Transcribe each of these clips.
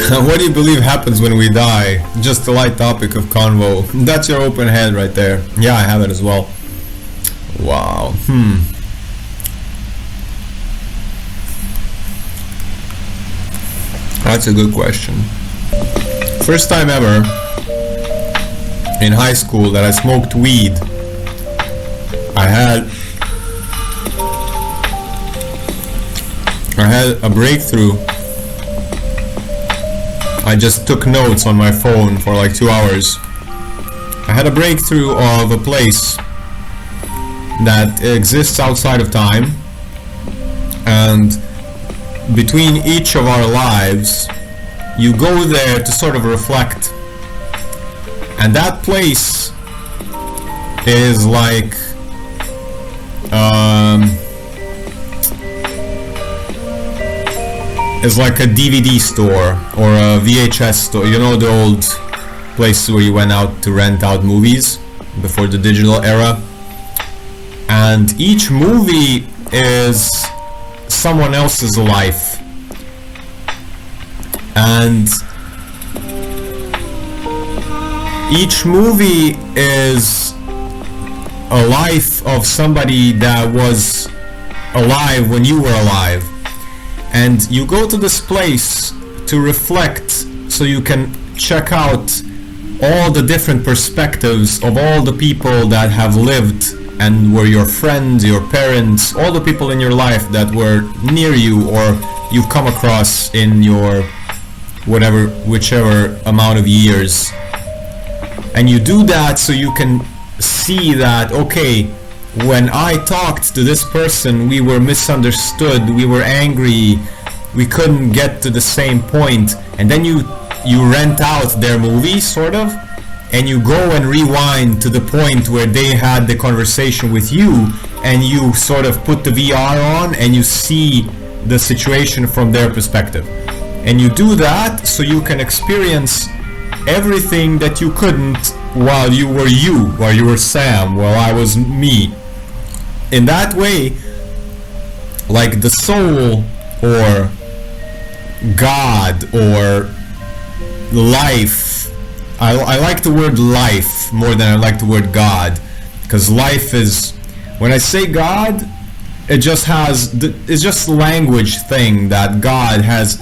What do you believe happens when we die? Just a light topic of convo. That's your open head right there. Yeah, I have it as well. Wow. That's a good question. First time ever in high school that I smoked weed, I had a breakthrough. I just took notes on my phone for like 2 hours. I had a breakthrough of a place that exists outside of time, and between each of our lives you go there to sort of reflect, and that place is like a DVD store or a VHS store. You know, the old places where you went out to rent out movies before the digital era, and each movie is someone else's life, and each movie is a life of somebody that was alive when you were alive. And you go to this place to reflect so you can check out all the different perspectives of all the people that have lived and were your friends, your parents, all the people in your life that were near you or you've come across in your whichever amount of years. And you do that so you can see that, okay, when I talked to this person, we were misunderstood, we were angry, we couldn't get to the same point. And then you rent out their movie, sort of, and you go and rewind to the point where they had the conversation with you, and you sort of put the VR on and you see the situation from their perspective. And you do that so you can experience everything that you couldn't while you were Sam, while I was me. In that way, like the soul or God or life, I like the word life more than I like the word God, because life is, when I say God, it's just a language thing that God has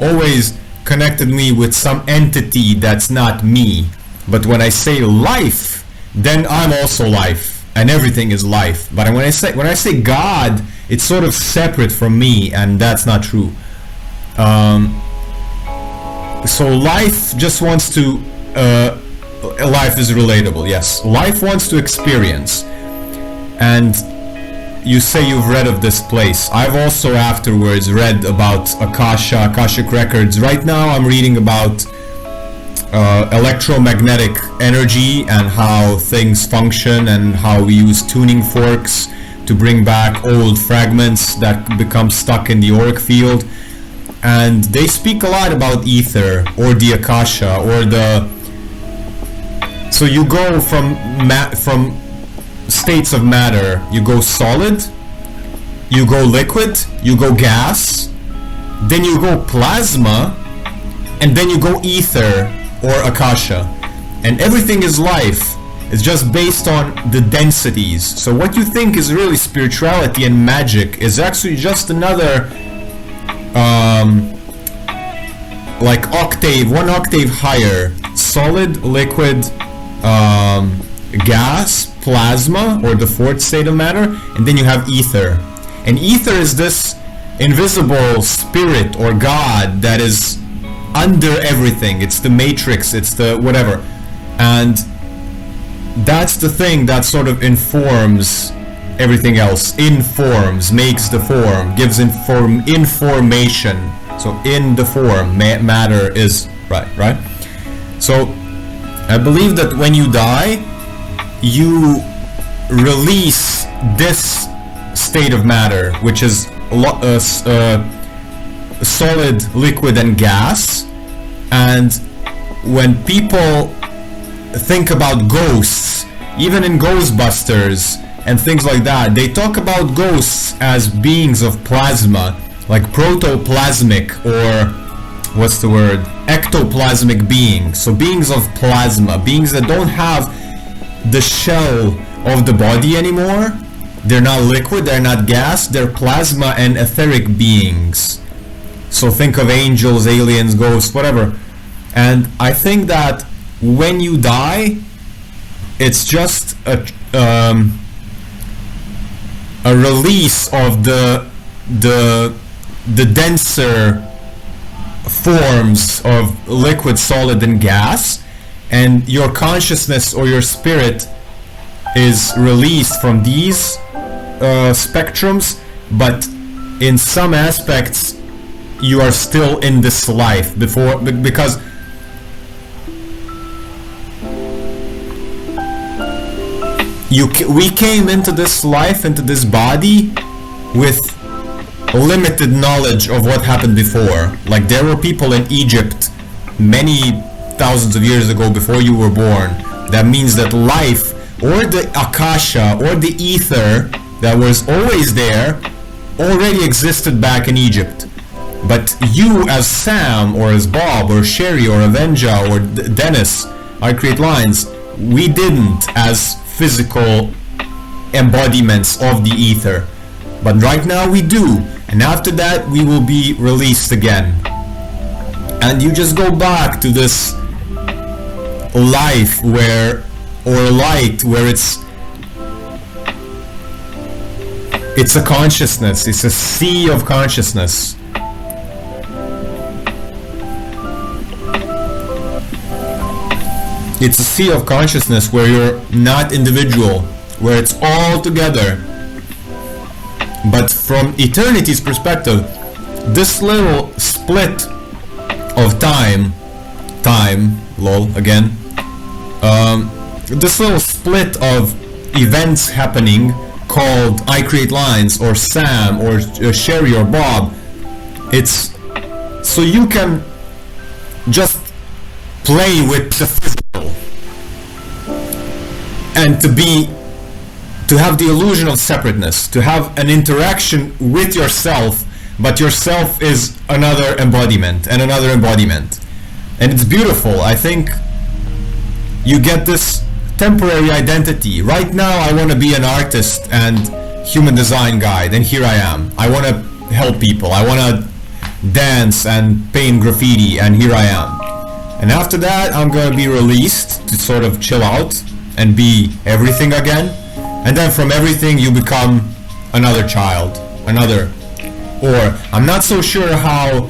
always connected me with some entity that's not me. But when I say life, then I'm also life. And everything is life. But when I say God, it's sort of separate from me, and that's not true. So life just wants to life is relatable, yes. Life wants to experience. And you say you've read of this place. I've also afterwards read about Akashic records. Right now I'm reading about electromagnetic energy and how things function, and how we use tuning forks to bring back old fragments that become stuck in the auric field. And they speak a lot about ether or the Akasha or so you go from states of matter, you go solid, you go liquid, you go gas, then you go plasma, and then you go ether or Akasha. And everything is life. It's just based on the densities. So what you think is really spirituality and magic is actually just another like one octave higher. Solid, liquid, gas, plasma, or the fourth state of matter, and then you have ether. And ether is this invisible spirit or God that is under everything. It's the matrix, it's the whatever. And that's the thing that sort of informs everything else. Informs, makes the form, gives information. So in the form, matter is right? So I believe that when you die, you release this state of matter, which is solid, liquid, and gas. And when people think about ghosts, even in Ghostbusters and things like that, they talk about ghosts as beings of plasma, like protoplasmic or what's the word, ectoplasmic beings. So beings of plasma, beings that don't have the shell of the body anymore. They're not liquid, they're not gas, they're plasma and etheric beings. So think of angels, aliens, ghosts, whatever. And I think that when you die, it's just a release of the denser forms of liquid, solid, and gas, and your consciousness or your spirit is released from these spectrums, but in some aspects you are still in this life because we came into this life, into this body, with limited knowledge of what happened before. Like, there were people in Egypt many thousands of years ago before you were born. That means that life, or the Akasha, or the ether that was always there, already existed back in Egypt. But you as Sam, or as Bob, or Sherry, or Avenja, or Dennis, I create lines, we didn't as physical embodiments of the ether. But right now we do, and after that we will be released again. And you just go back to this life where, or light, where it's a consciousness, it's a sea of consciousness. It's a sea of consciousness where you're not individual, where it's all together. But from eternity's perspective, this little split of time, lol, again, this little split of events happening called I Create Lines, or Sam, or Sherry, or Bob, it's so you can just play with the physical and to have the illusion of separateness, to have an interaction with yourself, but yourself is another embodiment and another embodiment, and it's beautiful. I think you get this temporary identity. Right now I want to be an artist and human design guide, and here I am. I want to help people, I want to dance and paint graffiti, and here I am. And after that I'm going to be released to sort of chill out and be everything again. And then from everything you become another child, or I'm not so sure how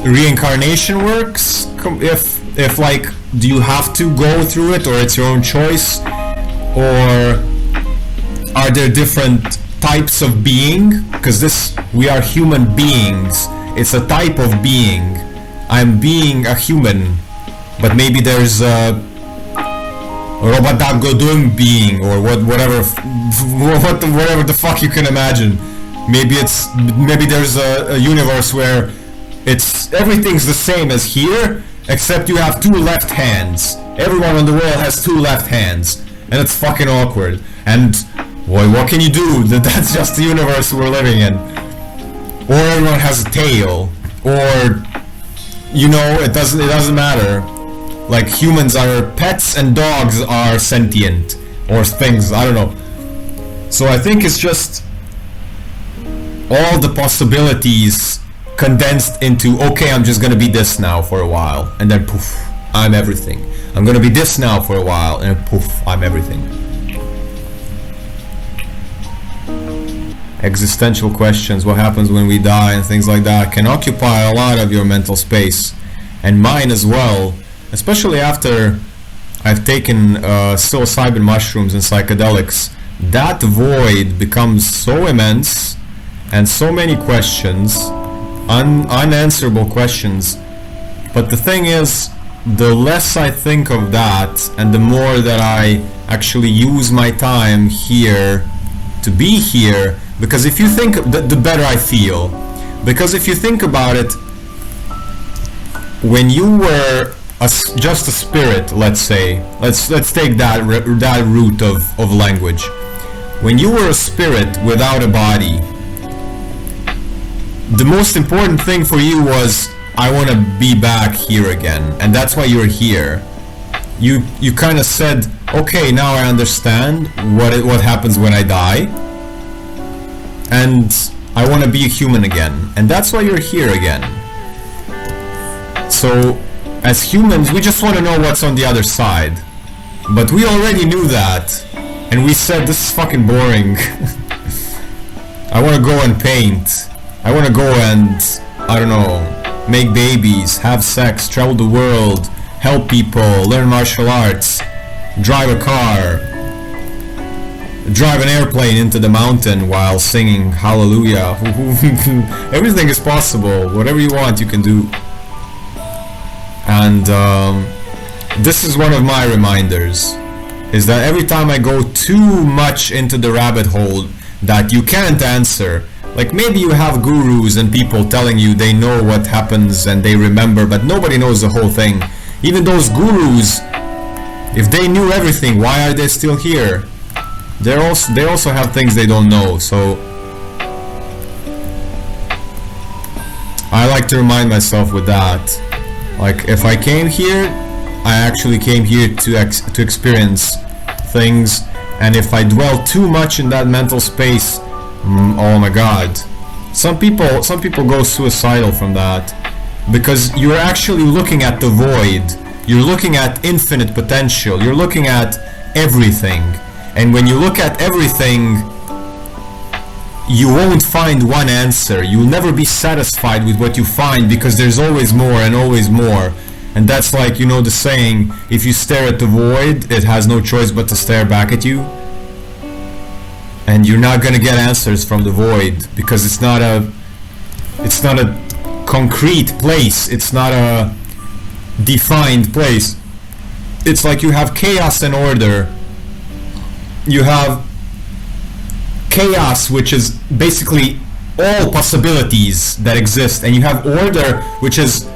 reincarnation works, if like, do you have to go through it, or it's your own choice, or are there different types of being? Because we are human beings, it's a type of being. I'm being a human, but maybe there's a Robadagodum being, or whatever the fuck you can imagine. Maybe there's a universe where everything's the same as here, except you have two left hands. Everyone on the world has two left hands, and it's fucking awkward. And boy, what can you do? That's just the universe we're living in. Or everyone has a tail, or it doesn't matter. Like, humans are pets and dogs are sentient, or things, I don't know. So I think it's just all the possibilities condensed into, okay, I'm just gonna be this now for a while, and then poof, I'm everything. I'm gonna be this now for a while, and poof, I'm everything. Existential questions, what happens when we die, and things like that can occupy a lot of your mental space, and mine as well. Especially after I've taken psilocybin mushrooms and psychedelics, that void becomes so immense, and so many questions, unanswerable questions. But the thing is, the less I think of that, and the more that I actually use my time here to be here, because if you think, the better I feel. Because if you think about it, when you were just a spirit, let's say, let's take that root of language. When you were a spirit without a body, the most important thing for you was, I want to be back here again, and that's why you're here. You kind of said, okay, now I understand what happens when I die, and I want to be a human again, and that's why you're here again. So as humans, we just want to know what's on the other side, but we already knew that, and we said, this is fucking boring. I want to go and paint. I want to go and, I don't know, make babies, have sex, travel the world, help people, learn martial arts, drive a car, drive an airplane into the mountain while singing hallelujah. Everything is possible. Whatever you want, you can do. And this is one of my reminders, is that every time I go too much into the rabbit hole that you can't answer, like maybe you have gurus and people telling you they know what happens and they remember, but nobody knows the whole thing. Even those gurus, if they knew everything, why are they still here? They also have things they don't know. So I like to remind myself with that. Like, if I came here, I actually came here to experience things, and if I dwell too much in that mental space, oh my god. Some people go suicidal from that, because you're actually looking at the void. You're looking at infinite potential. You're looking at everything. And when you look at everything, you won't find one answer. You'll never be satisfied with what you find, because there's always more and always more. And that's like, you know the saying, if you stare at the void, it has no choice but to stare back at you. And you're not gonna get answers from the void, because it's not a concrete place. It's not a defined place. It's like you have chaos and order. You have chaos, which is basically all possibilities that exist, and you have order, which is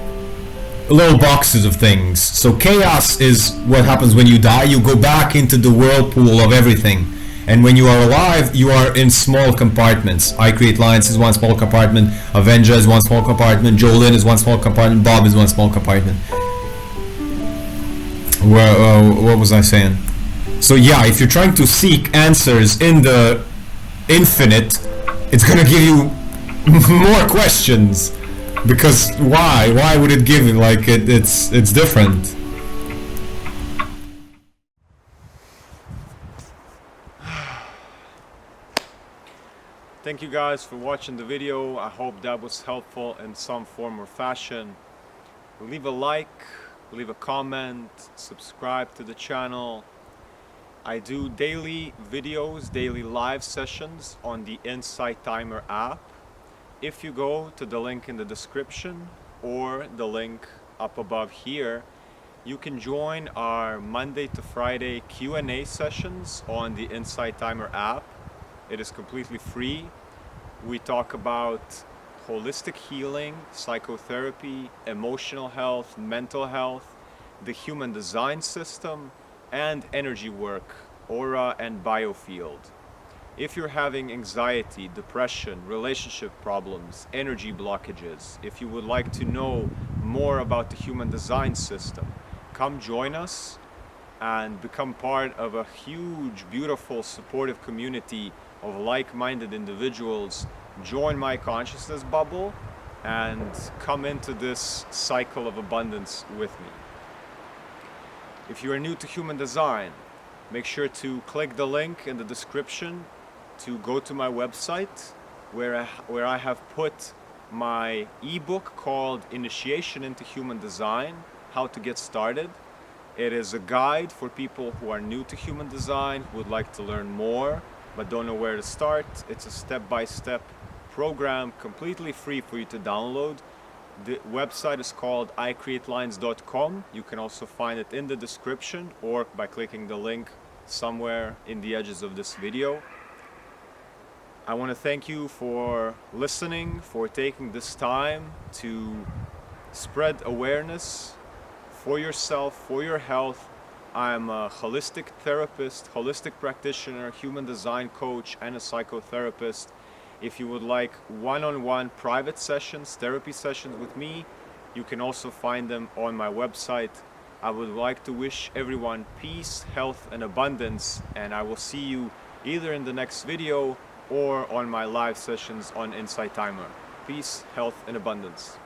little boxes of things. So chaos is what happens when you die. You go back into the whirlpool of everything. And when you are alive, you are in small compartments. I Create Lines is one small compartment, Avenger is one small compartment, Jolin is one small compartment, Bob is one small compartment. What was I saying? So yeah, if you're trying to seek answers in the infinite, it's gonna give you more questions. Because why? Why would it give you, like, it's different. Thank you guys for watching the video. I hope that was helpful in some form or fashion. Leave a like, leave a comment, subscribe to the channel. I do daily videos, daily live sessions on the Insight Timer app. If you go to the link in the description or the link up above here, you can join our Monday to Friday Q&A sessions on the Insight Timer app. It is completely free. We talk about holistic healing, psychotherapy, emotional health, mental health, the human design system, and energy work, aura and biofield. If you're having anxiety, depression, relationship problems, energy blockages, if you would like to know more about the human design system, come join us and become part of a huge, beautiful, supportive community of like-minded individuals. Join my consciousness bubble and come into this cycle of abundance with me. If you are new to human design, make sure to click the link in the description to go to my website where I have put my ebook called Initiation into Human Design, How to Get Started. It is a guide for people who are new to human design, who would like to learn more but don't know where to start. It's a step-by-step program, completely free for you to download. The website is called icreatelines.com. You can also find it in the description or by clicking the link somewhere in the edges of this video. I want to thank you for listening, for taking this time to spread awareness for yourself, for your health. I'm a holistic therapist, holistic practitioner, human design coach, and a psychotherapist. If you would like one-on-one private sessions, therapy sessions with me, you can also find them on my website. I would like to wish everyone peace, health, and abundance, and I will see you either in the next video or on my live sessions on Insight Timer. Peace, health, and abundance.